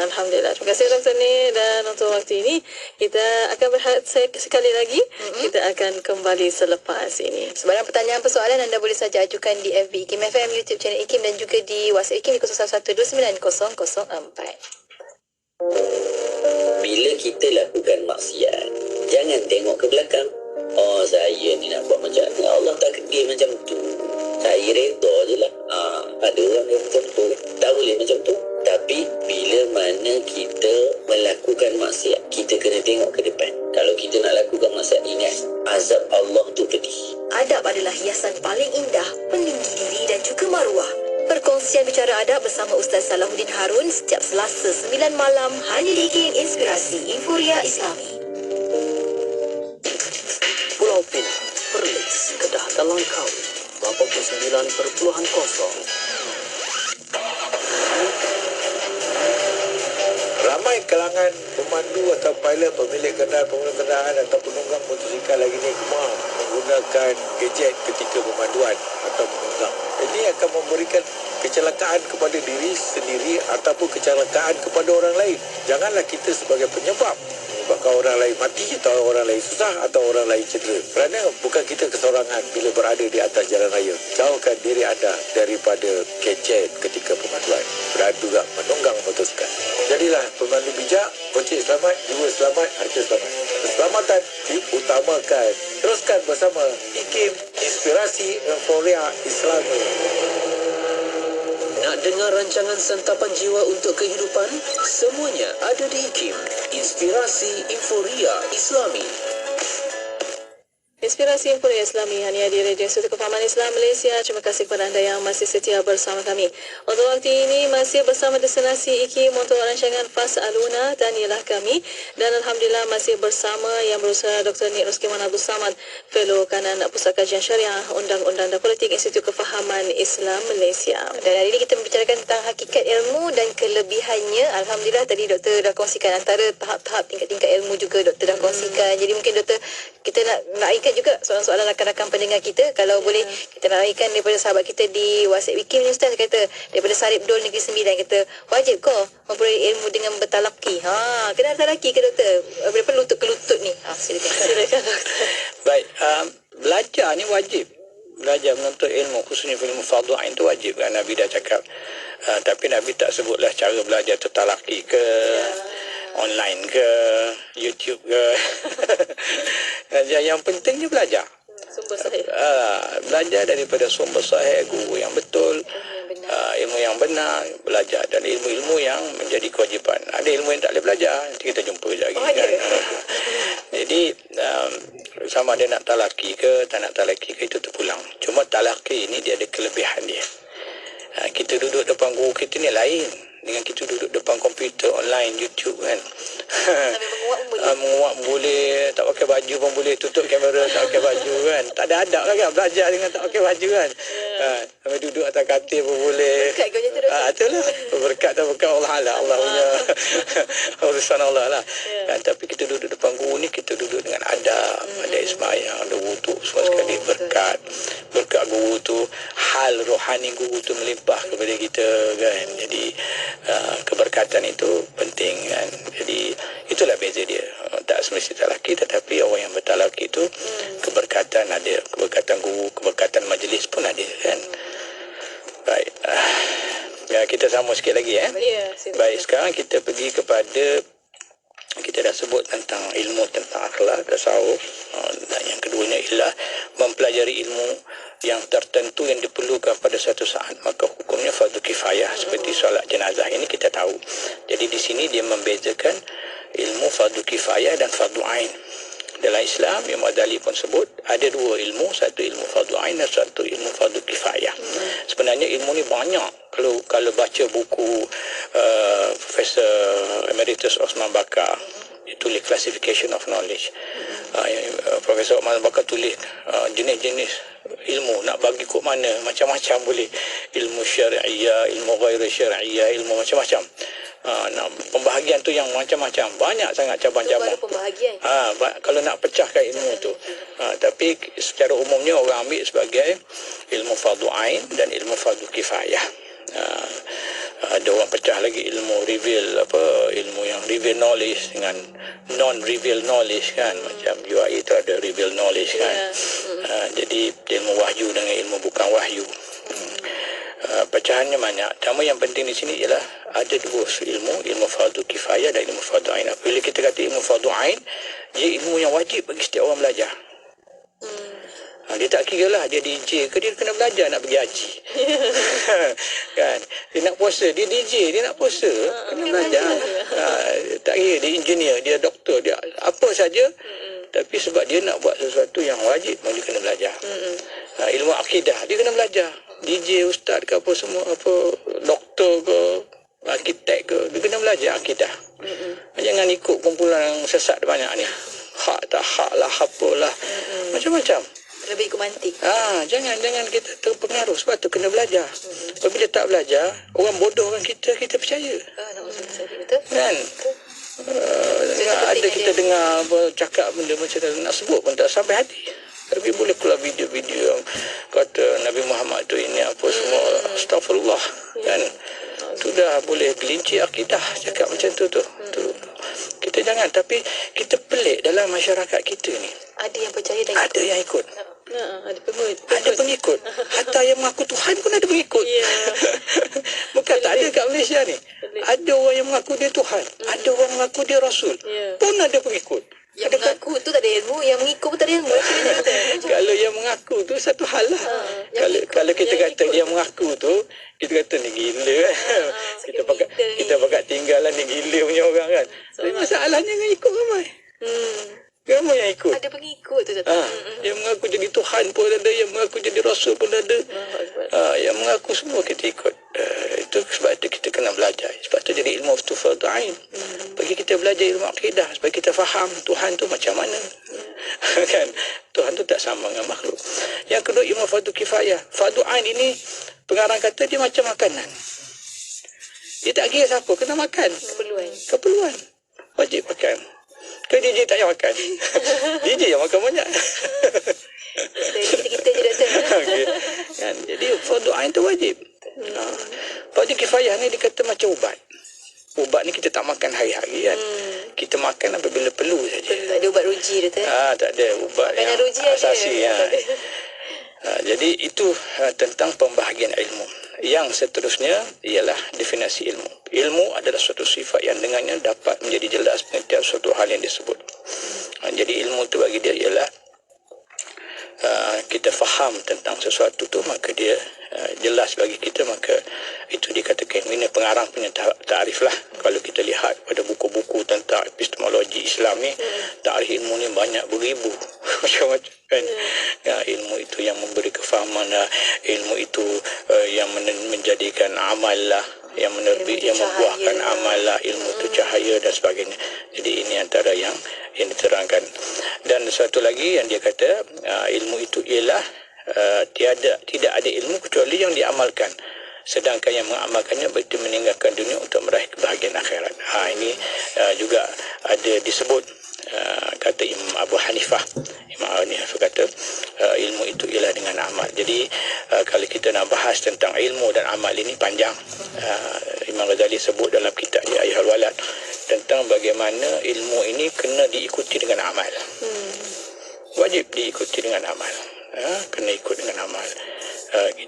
Alhamdulillah. Terima kasih Dr. Ni, dan untuk waktu ini kita akan berehat sekali lagi. Kita akan kembali selepas ini. Sebarang pertanyaan persoalan anda boleh saja ajukan di FB IKIM FM, YouTube channel IKIM dan juga di WhatsApp IKIM di 0112900004. Bila kita lakukan maksiat, jangan tengok ke belakang. Oh, saya ni nak buat macam ni, Allah takdir macam tu, saya reda je lah. Ada orang yang macam tu, tak boleh macam tu. Tapi bila mana kita melakukan maksiat, kita kena tengok ke depan. Kalau kita nak lakukan maksiat, ingat azab Allah tu pedih. Adab adalah hiasan paling indah, peninggi diri dan juga maruah. Perkongsian bicara adab bersama Ustaz Salahuddin Harun setiap Selasa 9 malam hanya di IKIM Inspirasi Inforia Islami. Pulau Pinang, Perlis, Kedah dan Langkawi 89.0. Ramai kalangan pemandu atau pilot, pemilik kenderaan atau penunggang motosikal lagi ni gemar menggunakan gadget ketika pemanduan atau menunggang. Ini akan memberikan kecelakaan kepada diri sendiri ataupun kecelakaan kepada orang lain. Janganlah kita sebagai penyebab menyebabkan orang lain mati atau orang lain susah atau orang lain cedera. Kerana bukan kita kesorangan bila berada di atas jalan raya. Jauhkan diri anda daripada gadget ketika pemanduan. Dan juga menunggang motosikal. Jadilah pemandu bijak, kunci selamat, jiwa selamat, harta selamat. Keselamatan diutamakan. Teruskan bersama IKIM Inspirasi Inforia Islami. Nak dengar rancangan santapan jiwa untuk kehidupan? Semuanya ada di IKIM, Inspirasi Inforia Islami. Inspirasi Inforia Islami hanya di Radio Institut Kefahaman Islam Malaysia. Terima kasih kepada anda yang masih setia bersama kami. Untuk waktu ini masih bersama destinasi IKIM untuk rancangan Fas'aluna, tanilah kami, dan alhamdulillah masih bersama yang berusaha Dr. Nik Ruskiman Abdul Samad, Fellow Kanan Pusat Kajian Syariah, Undang-Undang dan Politik Institut Kefahaman Islam Malaysia. Dan hari ini kita membicarakan tentang hakikat ilmu dan kelebihannya. Alhamdulillah tadi doktor dah kongsikan antara tahap-tahap tingkat-tingkat ilmu juga doktor dah kongsikan. Jadi mungkin doktor kita nak raikan juga soalan-soalan rakan-rakan pendengar kita. Kalau boleh kita nak raikan daripada sahabat kita di WhatsApp IKIM ni Ustaz, kata daripada Sarip Dol Negeri Sembilan, kata wajib kau memperoleh ilmu dengan bertalaki. Kena talaki ke doktor? Daripada lutut ke lutut ni. Silakan doktor. Baik, belajar ni wajib. Belajar menuntut ilmu, khususnya ilmu fardu ain tu wajib kan, Nabi dah cakap. Tapi Nabi tak sebutlah cara belajar tu talaki ke, online ke, YouTube ke. Yang pentingnya belajar. Sumber sahih. Belajar daripada sumber sahih, guru yang betul, ilmu yang benar, belajar. Dan ilmu-ilmu yang menjadi kewajipan. Ada ilmu yang tak boleh belajar, nanti kita jumpa lagi. Kan? Jadi sama ada nak talaki ke, tak nak talaki ke, itu terpulang. Cuma talaki ini dia ada kelebihan dia. Kita duduk depan guru kita ni lain dengan kita duduk depan komputer online, YouTube kan. Menguap boleh, tak pakai baju pun boleh, tutup kamera tak pakai baju kan. Tak ada adab lah kan, belajar dengan tak pakai baju kan. Sampai duduk atas katil pun boleh. Berkat kau macam tu doktor. Itulah, berkat dan berkat Allah lah. Allah punya urusan Allah lah. Tapi kita duduk depan guru ni, kita duduk dengan adab, ada ismayang, ada wuduk, semua sekali berkat juga guru tu, hal rohani guru tu melimpah kepada kita kan. Jadi keberkatan itu penting kan. Jadi itulah beza dia. Tak semestinya lelaki, tetapi orang yang bertalaki itu keberkatan ada, keberkatan guru, keberkatan majlis pun ada kan. Baik. Ya, kita sama sikit lagi Baik, sekarang kita pergi kepada, kita dah sebut tentang ilmu tentang akhlak, tasawuf, dan yang keduanya ialah mempelajari ilmu yang tertentu yang diperlukan pada satu saat, maka hukumnya fardu kifayah seperti solat jenazah ini kita tahu. Jadi di sini dia membezakan ilmu fardu kifayah dan fardu ain. Dalam Islam, Imam Ghazali pun sebut ada dua ilmu, satu ilmu fardu ain dan satu ilmu fardu kifayah. Sebenarnya ilmu ni banyak. Kalau baca buku Profesor Emeritus Osman Bakar, tulis Classification of Knowledge. Profesor Osman Bakar tulis jenis-jenis ilmu, nak bagi kok mana, macam-macam boleh. Ilmu syariah, ilmu ghairu syariah, ilmu macam-macam. Pembahagian tu yang macam-macam, banyak sangat cabang-cabang. Pembahagian. Kalau nak pecahkan ilmu tu. Tapi secara umumnya orang ambil sebagai ilmu fardu ain dan ilmu fardu kifayah. Ada orang pecah lagi ilmu reveal, ilmu yang reveal knowledge dengan non reveal knowledge kan. Macam UAE tu ada reveal knowledge kan. Jadi ilmu wahyu dengan ilmu bukan wahyu. Pecahannya banyak. Cuma yang penting di sini ialah ada dua ilmu fardu kifayah dan ilmu fardu ain. Bila kita kata ilmu fardu ain, dia ilmu yang wajib bagi setiap orang belajar. Dia tak kira lah dia DJ ke, dia kena belajar nak pergi haji. Kan? Dia nak puasa, dia DJ, dia nak puasa, kena belajar. Tak kira dia engineer, dia doktor, dia apa saja. Tapi sebab dia nak buat sesuatu yang wajib, dia kena belajar. Ilmu akidah, dia kena belajar. DJ, ustaz ke apa semua, doktor ke, arkitek ke, dia kena belajar akidah. Jangan ikut kumpulan yang sesat banyak ni. Hak tak hak lah, apalah. Macam-macam. Lebih ikut mantik. Jangan kita terpengaruh, sebab tu kena belajar. Apabila tak belajar, orang bodohkan kita percaya. Betul. Kan? Ada kita dengar cakap benda macam tu, nak sebut pun tak sampai hati. Tapi boleh keluar video-video yang kata Nabi Muhammad tu ini apa semua, astagfirullah kan. Tu dah boleh gelincir akidah cakap macam tu. Kita jangan, tapi kita pelik dalam masyarakat kita ni. Ada yang percaya dan ada yang ikut. Ada pengikut. Hatta yang mengaku Tuhan pun ada pengikut. Bukan tak ada kat Malaysia ni. Ada orang yang mengaku dia Tuhan, ada orang mengaku dia Rasul, pun ada pengikut. Yang mengaku tu tak ada ilmu, yang mengikut pun tak ada ilmu. Kalau yang mengaku tu satu hal lah. Kalau kita kata dia mengaku tu, kita kata ni gila kan. Kita pakat tinggalan ni gila punya orang kan. Tapi masalahnya yang ikut ramai. Ramai yang ikut. Ada pengikut tu satu. Yang mengaku jadi Tuhan pun ada, yang mengaku jadi Rasul pun ada. Yang mengaku semua kita ikut. Itu sebab itu kita kena belajar. Sebab itu jadi ilmu fardu ain. Bagi kita belajar ilmu akidah supaya kita faham Tuhan tu macam mana. Kan? Tuhan tu tak sama dengan makhluk. Yang kedua ilmu fardu kifayah. Fardu ain ini pengarang kata dia macam makanan. Dia tak kira siapa kena makan. Keperluan. Wajib makan. Ke DJ tak payah makan. DJ yang makan banyak. Kita je doktor. Kan? Jadi fardu ain tu wajib. Fardu kifayah ni dikata macam ubat. Ubat ni kita tak makan hari-hari kan. Kita makan apabila perlu saja. Tak ada ubat ruji tu. Tak ada ubat yang asasi. Jadi itu tentang pembahagian ilmu. Yang seterusnya ialah definisi ilmu. Ilmu adalah suatu sifat yang dengannya dapat menjadi jelas pengertian suatu hal yang disebut. Jadi ilmu tu bagi dia ialah kita faham tentang sesuatu tu, maka dia jelas bagi kita, maka itu dikatakan ini pengarang punya ta'rif lah. Kalau kita lihat pada buku-buku tentang epistemologi Islam ni, ta'rif ilmu ni banyak beribu macam-macam kan. Ilmu itu yang memberi kefahaman lah, ilmu itu yang menjadikan amal lah, yang menerbit, yang membuahkan amal lah, ilmu itu cahaya dan sebagainya. Jadi ini antara yang diterangkan. Dan satu lagi yang dia kata ilmu itu ialah tidak ada ilmu kecuali yang diamalkan, sedangkan yang mengamalkannya berarti meninggalkan dunia untuk meraih kebahagiaan akhirat. Ini juga ada disebut kata Imam Abu Hanifah. Imam Abu Hanifah kata ilmu itu ialah dengan amal. Jadi kalau kita nak bahas tentang ilmu dan amal ini panjang. Imam Ghazali sebut dalam kitab dia Ayyuhal Walad tentang bagaimana ilmu ini kena diikuti dengan amal. Wajib diikuti dengan amal. Kena ikut dengan amal.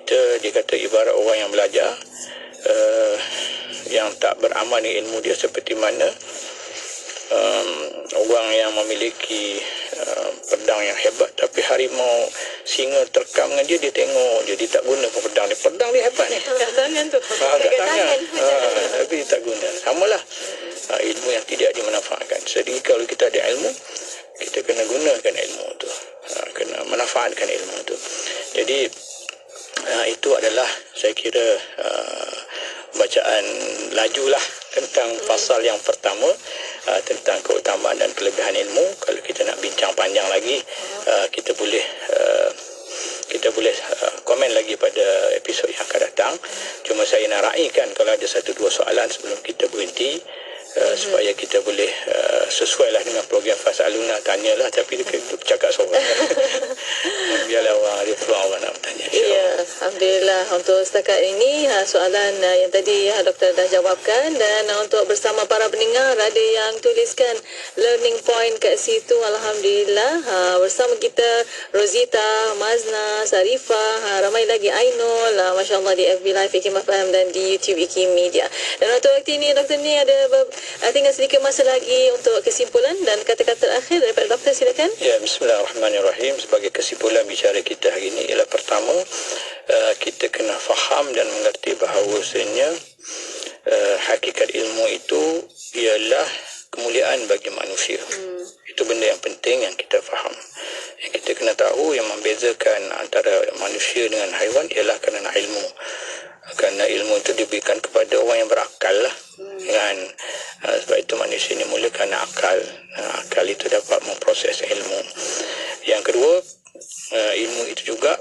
Dia kata ibarat orang yang belajar yang tak beramal dengan ilmu dia seperti mana orang yang memiliki pedang yang hebat tapi harimau singa terkam dengan dia tengok dia tak guna pedang dia hebat ni kat tangan tu kat tangan tapi tak guna. Samalah ilmu yang tidak dimanfaatkan. Jadi kalau kita ada ilmu, kita kena gunakan ilmu tu, kena manfaatkan ilmu tu. Jadi itu adalah saya kira bacaan lajulah tentang pasal yang pertama, tentang keutamaan dan kelebihan ilmu. Kalau kita nak bincang panjang lagi, kita boleh komen lagi pada episod yang akan datang. Cuma saya nak raikan kalau ada satu dua soalan sebelum kita berhenti, supaya kita boleh sesuai lah dengan program Fasaluna, tanyalah tapi kita bercakap seorang. Biarlah orang ada peluang orang nak bertanya. Ya, Alhamdulillah untuk setakat ini soalan yang tadi doktor dah jawabkan, dan untuk bersama para pendengar ada yang tuliskan learning point kat situ. Alhamdulillah bersama kita Rosita, Mazna, Sarifah, ramai lagi Ainul, Masya Allah di FB Live IKIM FM dan di YouTube IKIM Media. Dan untuk waktu ini Doktor ni ada tinggal sedikit masa lagi untuk kesimpulan dan kata-kata akhir daripada doktor, silakan. Ya, bismillahirrahmanirrahim. Sebagai kesimpulan bicara kita hari ini ialah pertama, kita kena faham dan mengerti bahawasanya hakikat ilmu itu ialah kemuliaan bagi manusia. Itu benda yang penting yang kita faham. Yang kita kena tahu yang membezakan antara manusia dengan haiwan ialah kerana ilmu. Kerana ilmu itu diberikan kepada orang yang berakal lah. Kan? Sebab itu manusia ini mulia kerana akal. Akal itu dapat memproses ilmu. Yang kedua, ilmu itu juga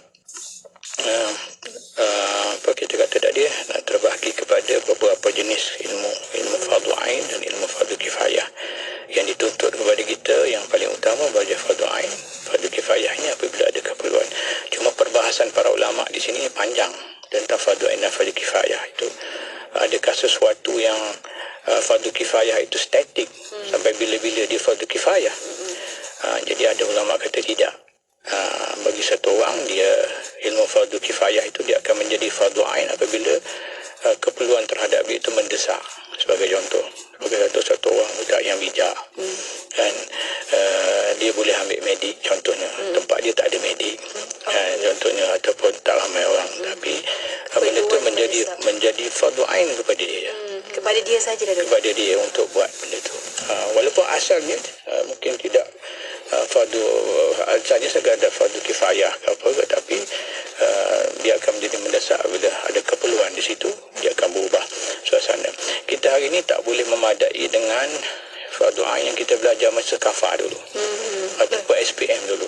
apa kita kata tadi, terbahagi kepada beberapa jenis ilmu. Ilmu fardu ain dan ilmu fardu kifayah. Yang dituntut kepada kita yang paling utama belajar fardu ain. Fardu kifayahnya apabila ada keperluan. Cuma perbahasan para ulama di sini panjang tentang fardu ain dan fardu kifayah itu. Adakah sesuatu yang fardu kifayah itu statik sampai bila-bila dia fardu kifayah? Jadi ada ulama kata tidak. Bagi satu orang dia ilmu fardu kifayah itu dia akan menjadi fardu ain apabila keperluan terhadap dia itu mendesak. Sebagai contoh satu orang budak yang bijak kan, dia boleh ambil medik contohnya, tempat dia tak ada medik contohnya, ataupun tak ramai orang, tapi benda itu menjadi fardu ain kepada dia. Kepada dia saja dah. Kepada dia untuk buat benda itu. Walaupun asalnya mungkin tidak fardu, asalnya sekadar fardu kifayah ke apa, tapi dia akan menjadi mendesak bila ada keperluan di situ, dia akan berubah suasana. Kita hari ini tak boleh memadai dengan fardu ain yang kita belajar masa kafah dulu, ataupun SPM dulu.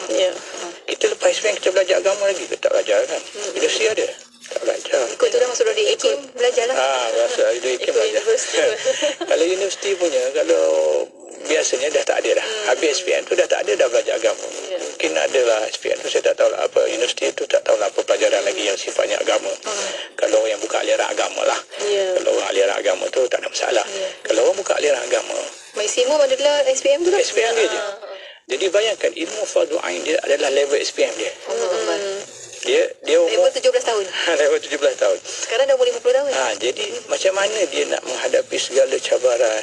Kita lepas SPM kita belajar agama lagi, kita tak belajar kan? Universiti ada? Tak belajar. Ikut tu dah masuk di IKIM, belajarlah. Masuk di IKIM belajar. Kalau universiti punya, kalau biasanya dah tak ada dah. Habis SPM tu dah tak ada dah belajar agama. Mungkin ada lah SPM tu, saya tak tahu lah apa. Universiti tu tak tahu lah apa pelajaran lagi yang sifatnya agama. Kalau yang buka aliran agama lah. Kalau orang aliran agama tu tak ada masalah. Kalau orang buka aliran agama, maksimum adalah SPM tu lah. SPM dia je. Jadi bayangkan ilmu fardu ain dia adalah level SPM dia. Dia umur level 17 tahun. Level 17 tahun. Sekarang dah umur 50 tahun. Jadi macam mana dia nak menghadapi segala cabaran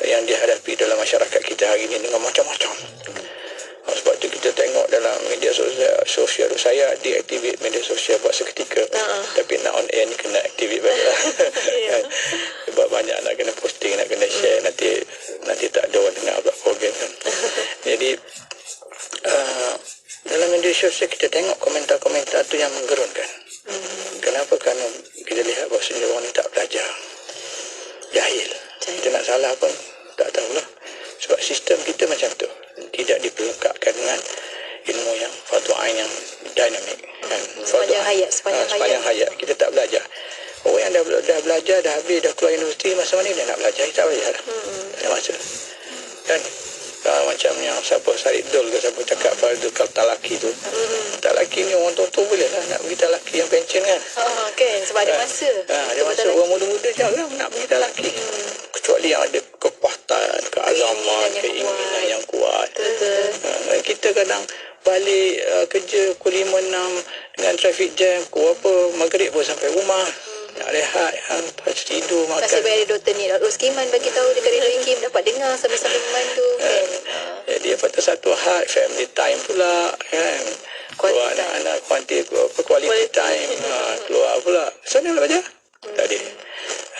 yang dihadapi dalam masyarakat kita hari ini dengan macam-macam. Sebab tu kita tengok dalam media sosial saya deaktivate media sosial buat seketika. Tapi nak on air ni kena activate balik lah. Sebab banyak nak kena posting, nak kena share, nanti tak ada orang dengar pula program kan. Jadi dalam media sosial kita tengok komentar-komentar tu yang menggerunkan. Kenapa? Kerana kita lihat bahawa orang ni tak belajar, jahil. Kita nak salah pun tak tahulah. Sebab sistem kita macam tu, tidak diperlengkapkan dengan ilmu yang fardu ain yang dinamik kan. Sepanjang hayat kita tak belajar. Orang yang dah belajar, dah habis, dah keluar universiti, masa mana dia nak belajar? Dia tak belajar lah. Tak ada masa kan. Macam yang siapa Said Dul ke siapa cakap pada kalau tak laki tu. Tak laki ni orang tua-tua boleh lah nak pergi tak laki yang pencen kan. Kan sebab ada masa. Ada masa orang muda-muda jangan nak pergi tak laki. Kecuali yang ada kekuatan, keazaman, keinginan yang kuat. Kita kadang balik kerja pukul 5-6 dengan traffic jam, pukul apa maghrib pun sampai rumah. Nak rehat, lepas tidur, makan. Nasib baik ada Dr. Nid Roskiman bagi tahu dekat Radio Ikim dapat dengar sambil-sambil memandu kan. Jadi pada satu hal family time pula kan. Keluar anak-anak quality time. Keluar pula. Sana lah baca. Tadi.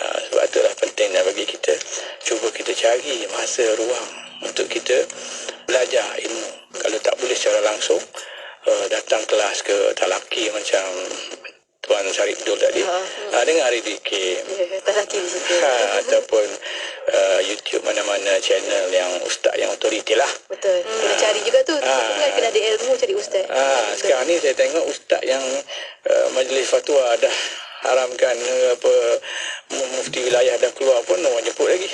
Sebab itulah pentingnya bagi kita. Cuba kita cari masa ruang untuk kita belajar ilmu. Kalau tak boleh secara langsung, datang kelas ke talaki macam Tuan Syarif Dul tadi, dengar Radio Ikim. Talaki di situ. Ataupun YouTube mana-mana channel yang ustaz yang otoriti lah. Betul. Kena cari juga tu. Kan kena ada ilmu cari ustaz. Sekarang ni saya tengok ustaz yang majlis fatwa dah haramkan mufti wilayah dah keluar pun orang jemput lagi.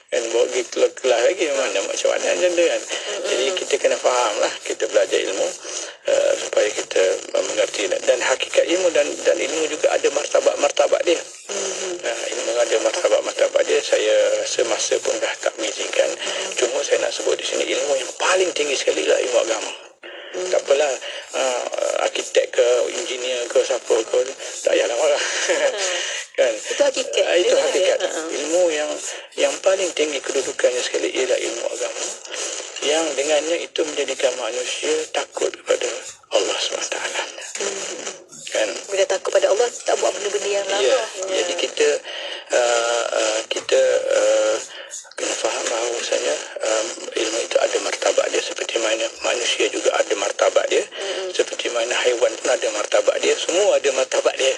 kan bawa pergi kelas lagi macam mana agenda kan. Jadi kita kena faham lah, kita belajar ilmu supaya kita mengerti dan hakikat ilmu dan ilmu juga ada martabat dia. Ilmu ada martabat dia. Saya rasa masa pun dah tak mengizinkan. Cuma saya nak sebut di sini ilmu yang paling tinggi sekali lah ilmu agama. Tak apalah arkitek ke engineer ke siapa ke, tak payahlah marah. Kan itu hakikat. Itu hakikat. Ilmu yang paling tinggi kedudukannya sekali ialah ilmu agama, yang dengannya itu menjadikan manusia takut kepada Allah SWT. Kan bila takut pada Allah tak buat benda-benda yang lama. Jadi kita kena faham bahawasanya ilmu itu ada martabat dia, seperti mana manusia juga ada martabat dia, seperti mana haiwan pun ada martabat dia, semua ada martabat dia.